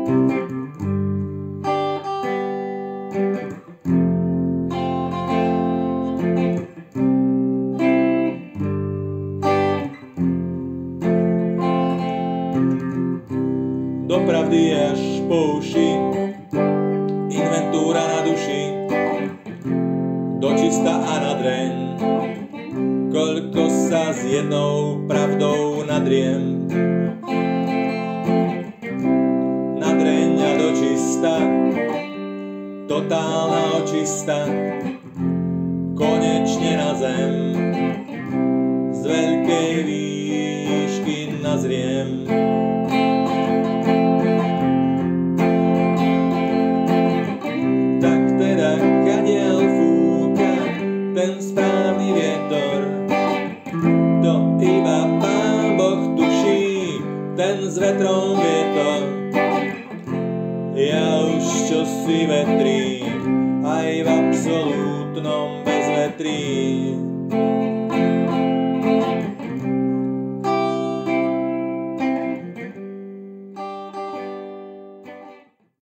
Do pravdy až po uši, inventúra na duši, dočista a na dreň, koľko sa s jednou pravdou nadriem. Na dreň a dočista, totálna očista, konečne na zem, z veľkej výšky nazriem. Kadiaľ fúka ten správny vietor, to iba Pán Boh tuší, ten s vetrom vietor. Ja už čosi vetrím, aj v absolútnom